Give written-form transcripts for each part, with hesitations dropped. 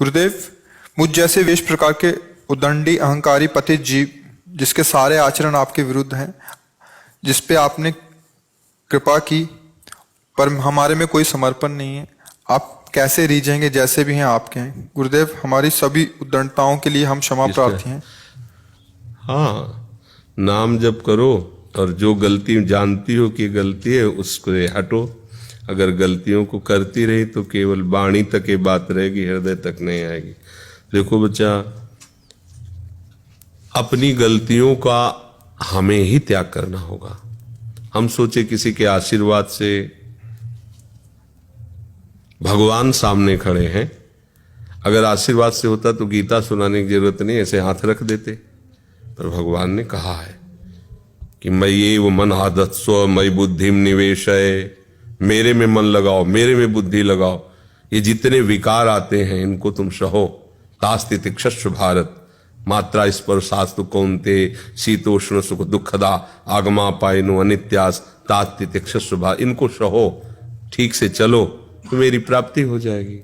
गुरुदेव, मुझ जैसे वेश प्रकार के उदंडी अहंकारी पतित जीव जिसके सारे आचरण आपके विरुद्ध हैं, जिस पे आपने कृपा की पर हमारे में कोई समर्पण नहीं है, आप कैसे रीझेंगे? जैसे भी हैं आपके हैं गुरुदेव। हमारी सभी उद्दंडताओं के लिए हम क्षमा प्रार्थी हैं। हाँ, नाम जप करो और जो गलती जानती हो कि गलती है उसको हटो। अगर गलतियों को करती रही तो केवल वाणी तक ये बात रहेगी, हृदय तक नहीं आएगी। देखो बच्चा, अपनी गलतियों का हमें ही त्याग करना होगा। हम सोचे किसी के आशीर्वाद से भगवान सामने खड़े हैं, अगर आशीर्वाद से होता तो गीता सुनाने की जरूरत नहीं, ऐसे हाथ रख देते। पर भगवान ने कहा है कि मयि वो मन आदत स्व मई बुद्धि निवेशय, मेरे में मन लगाओ, मेरे में बुद्धि लगाओ। ये जितने विकार आते हैं इनको तुम सहो। तास्ति तिक्षस्व भारत, मात्रा स्पर्शास्तु कौन्ते, शीतोष्ण सुख दुखदा आगमा पायनु अनित्यास तास्ति तिक्षस्व भारत। इनको सहो, ठीक से चलो तो मेरी प्राप्ति हो जाएगी।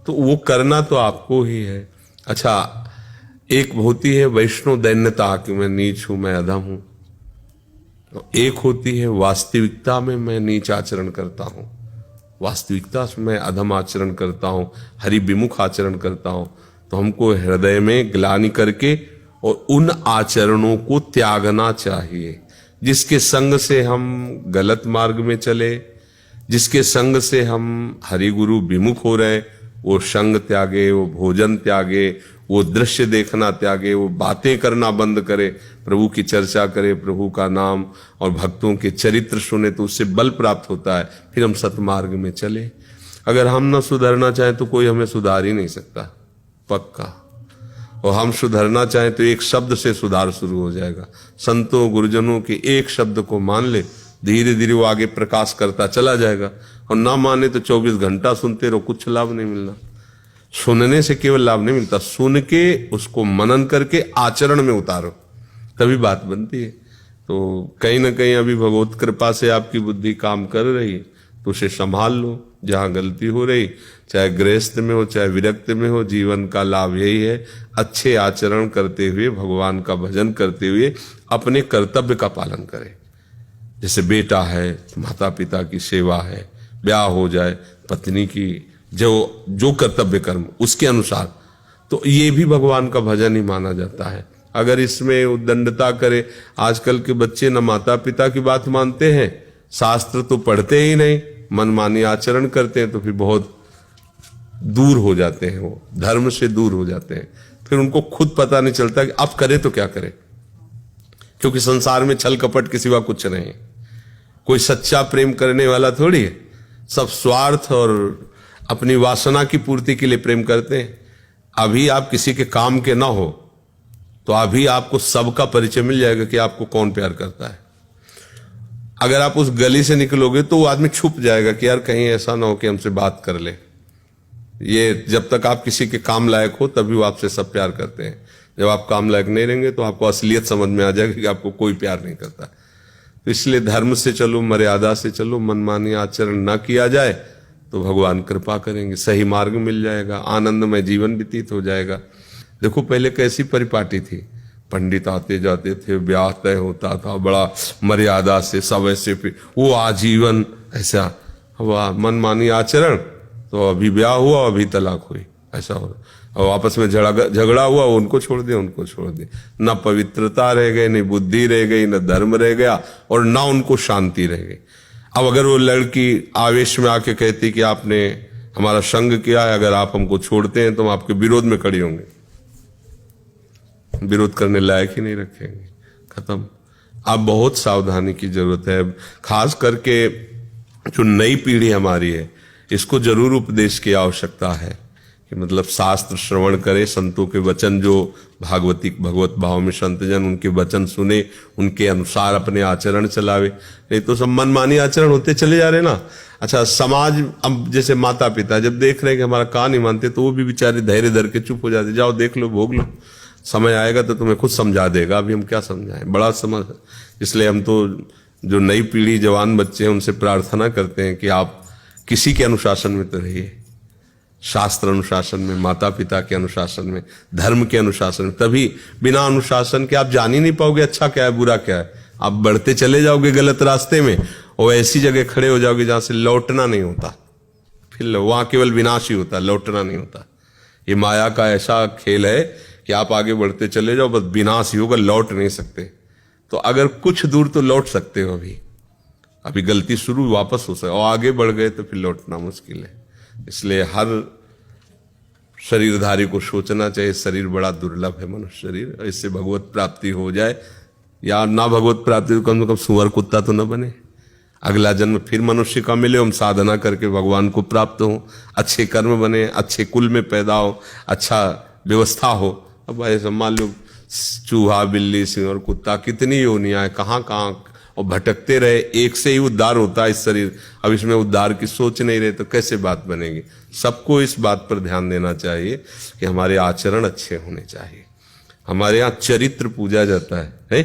तो वो करना तो आपको ही है। अच्छा, एक होती है वैष्णव दैन्यता कि मैं नीच हूं, मैं अधम हूं। एक होती है वास्तविकता में मैं नीच आचरण करता हूं, वास्तविकता में मैं अधम आचरण करता हूं, हरि विमुख आचरण करता हूं। तो हमको हृदय में ग्लानि करके और उन आचरणों को त्यागना चाहिए जिसके संग से हम गलत मार्ग में चले, जिसके संग से हम हरि गुरु विमुख हो रहे। वो संग त्यागे, वो भोजन त्यागे, वो दृश्य देखना त्यागे, वो बातें करना बंद करे, प्रभु की चर्चा करे, प्रभु का नाम और भक्तों के चरित्र सुने तो उससे बल प्राप्त होता है। फिर हम सतमार्ग में चले। अगर हम न सुधरना चाहें तो कोई हमें सुधार ही नहीं सकता, पक्का। और हम सुधरना चाहें तो एक शब्द से सुधार शुरू हो जाएगा। संतों गुरुजनों के एक शब्द को मान ले, धीरे धीरे वो आगे प्रकाश करता चला जाएगा। और ना माने तो 24 घंटा सुनते रहो, कुछ लाभ नहीं मिलना। सुनने से केवल लाभ नहीं मिलता, सुन के उसको मनन करके आचरण में उतारो, तभी बात बनती है। तो कहीं ना कहीं अभी भगवत कृपा से आपकी बुद्धि काम कर रही है तो उसे संभाल लो। जहां गलती हो रही, चाहे गृहस्थ में हो चाहे विरक्त में हो, जीवन का लाभ यही है, अच्छे आचरण करते हुए, भगवान का भजन करते हुए अपने कर्तव्य का पालन करें। जैसे बेटा है, माता पिता की सेवा है, ब्याह हो जाए, पत्नी की जो कर्तव्य कर्म उसके अनुसार, तो ये भी भगवान का भजन ही माना जाता है। अगर इसमें उद्दंडता करे, आजकल के बच्चे न माता पिता की बात मानते हैं, शास्त्र तो पढ़ते ही नहीं, मनमानी आचरण करते हैं, तो फिर बहुत दूर हो जाते हैं, वो धर्म से दूर हो जाते हैं। फिर उनको खुद पता नहीं चलता कि अब करे तो क्या करे, क्योंकि संसार में छल कपट के सिवा कुछ नहीं। कोई सच्चा प्रेम करने वाला थोड़ी है, सब स्वार्थ और अपनी वासना की पूर्ति के लिए प्रेम करते हैं। अभी आप किसी के काम के ना हो तो अभी आपको सबका परिचय मिल जाएगा कि आपको कौन प्यार करता है। अगर आप उस गली से निकलोगे तो वो आदमी छुप जाएगा कि यार कहीं ऐसा ना हो कि हमसे बात कर ले। ये जब तक आप किसी के काम लायक हो तभी वो आपसे सब प्यार करते हैं। जब आप काम लायक नहीं रहेंगे तो आपको असलियत समझ में आ जाएगी कि आपको कोई प्यार नहीं करता। तो इसलिए धर्म से चलो, मर्यादा से चलो, मनमानी आचरण ना किया जाए तो भगवान कृपा करेंगे, सही मार्ग मिल जाएगा, आनंदमय जीवन व्यतीत हो जाएगा। देखो पहले कैसी परिपाटी थी, पंडित आते जाते थे, ब्याह तय होता था बड़ा मर्यादा से, सब ऐसे वो आजीवन ऐसा हुआ। मनमानी आचरण तो अभी ब्याह हुआ, अभी तलाक हुई, ऐसा हो रहा। और आपस में झगड़ा हुआ, उनको छोड़ दिया, उनको छोड़ दिया। न पवित्रता रह गई, न बुद्धि रह गई, न धर्म रह गया, और न उनको शांति रह गई। अब अगर वो लड़की आवेश में आके कहती कि आपने हमारा संग किया है, अगर आप हमको छोड़ते हैं तो हम आपके विरोध में खड़ी होंगे, विरोध करने लायक ही नहीं रखेंगे, खत्म। अब बहुत सावधानी की जरूरत है, खास करके जो नई पीढ़ी हमारी है, इसको जरूर उपदेश की आवश्यकता है कि मतलब शास्त्र श्रवण करे, संतों के वचन, जो भगवत भाव में संतजन उनके वचन सुने, उनके अनुसार अपने आचरण चलावे। नहीं तो सब मनमानी आचरण होते चले जा रहे ना। अच्छा, समाज अब जैसे माता पिता जब देख रहे हैं कि हमारा कान नहीं मानते तो वो भी बेचारे धैर्य धर के चुप हो जाते, जाओ देख लो, भोग लो, समय आएगा तो तुम्हें खुद समझा देगा, अभी हम क्या समझाएं, बड़ा समझ। इसलिए हम तो जो नई पीढ़ी जवान बच्चे हैं उनसे प्रार्थना करते हैं कि आप किसी के अनुशासन में तो रहिए, शास्त्र अनुशासन में, माता पिता के अनुशासन में, धर्म के अनुशासन में। तभी बिना अनुशासन के आप जान ही नहीं पाओगे अच्छा क्या है बुरा क्या है। आप बढ़ते चले जाओगे गलत रास्ते में और ऐसी जगह खड़े हो जाओगे जहां से लौटना नहीं होता। फिर वहां केवल विनाश ही होता, लौटना नहीं होता। ये माया का ऐसा खेल है कि आप आगे बढ़ते चले जाओ, बस विनाश ही होगा, लौट नहीं सकते। तो अगर कुछ दूर तो लौट सकते हो, अभी गलती शुरू वापस हो सकती, और आगे बढ़ गए तो फिर लौटना मुश्किल है। इसलिए हर शरीरधारी को सोचना चाहिए शरीर बड़ा दुर्लभ है, मनुष्य शरीर, इससे भगवत प्राप्ति हो जाए, या ना भगवत प्राप्ति तो कम से कम सुअर कुत्ता तो न बने। अगला जन्म फिर मनुष्य का मिले, हम साधना करके भगवान को प्राप्त हो, अच्छे कर्म बने, अच्छे कुल में पैदा हो, अच्छा व्यवस्था हो। अब ऐसा मान लो चूहा, बिल्ली, सिंह और कुत्ता कितनी योनियां हैं, कहाँ कहाँ, और भटकते रहे, एक से ही उद्धार होता है इस शरीर। अब इसमें उद्धार की सोच नहीं रहे तो कैसे बात बनेगी। सबको इस बात पर ध्यान देना चाहिए कि हमारे आचरण अच्छे होने चाहिए। हमारे यहाँ चरित्र पूजा जाता है?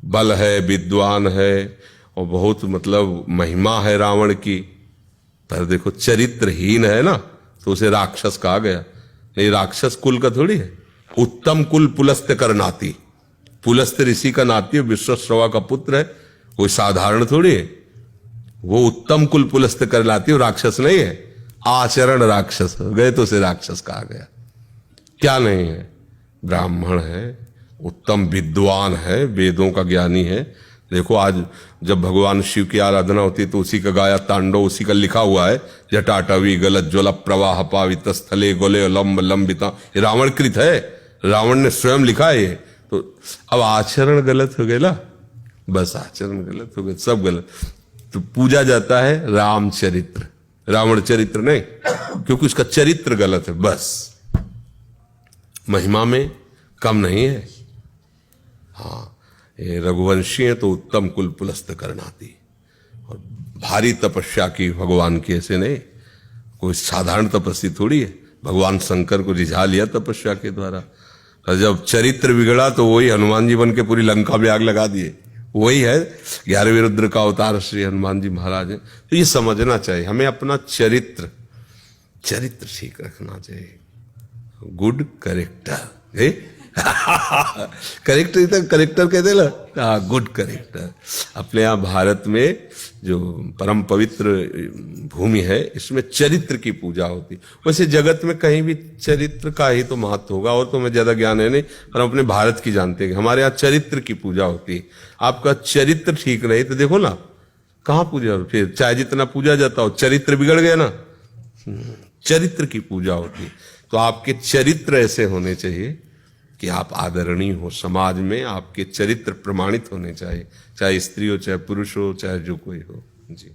बल है, विद्वान है, और बहुत मतलब महिमा है रावण की, पर देखो चरित्रहीन है ना, तो उसे राक्षस कहा गया। ये राक्षस कुल का थोड़ी है। उत्तम कुल पुलस्त कर नाती, पुलस्त ऋषि का नाती है, विश्वश्रवा का पुत्र है, कोई साधारण थोड़ी है। वो उत्तम कुल पुलस्त कर लाती है, राक्षस नहीं है। आचरण राक्षस हो गए तो उसे राक्षस कहा गया। क्या नहीं है? ब्राह्मण है, उत्तम विद्वान है, वेदों का ज्ञानी है। देखो आज जब भगवान शिव की आराधना होती है तो उसी का गाया तांडव, उसी का लिखा हुआ है, जटाटवी गलत ज्वल प्रवाह पावित स्थले गोले लंब लंबिता। ये रावण कृत है, रावण ने स्वयं लिखा है ये। तो अब आचरण गलत हो गए ना, बस आचरण गलत हो गए, सब गलत। तो पूजा जाता है रामचरित्र, रावण चरित्र नहीं, क्योंकि उसका चरित्र गलत है। बस महिमा में कम नहीं है। हाँ, ये रघुवंशी है तो उत्तम कुल पुलस्त करनाती, और भारी तपस्या की भगवान की, ऐसे नहीं, कोई साधारण तपस्वी थोड़ी है। भगवान शंकर को रिझा लिया तपस्या के द्वारा, और जब चरित्र बिगड़ा तो वही हनुमान जी बन के पूरी लंका में आग लगा दिए। वही है 11वें रुद्र का अवतार श्री हनुमान जी महाराज है। तो ये समझना चाहिए हमें, अपना चरित्र ठीक रखना चाहिए। गुड करेक्टर, करेक्टर करेक्टर कहते ना, गुड करेक्टर। अपने यहाँ भारत में जो परम पवित्र भूमि है, इसमें चरित्र की पूजा होती। वैसे जगत में कहीं भी चरित्र का ही तो महत्व होगा, और तो हमें ज्यादा ज्ञान है नहीं, पर हम अपने भारत की जानते हैं कि हमारे यहाँ चरित्र की पूजा होती है। आपका चरित्र ठीक रहे तो देखो ना कहाँ पूजा, फिर चाहे जितना पूजा जाता हो, चरित्र बिगड़ गया ना, चरित्र की पूजा होती। तो आपके चरित्र ऐसे होने चाहिए कि आप आदरणीय हो, समाज में आपके चरित्र प्रमाणित होने चाहिए, चाहे स्त्री हो, चाहे पुरुष हो, चाहे जो कोई हो। जी।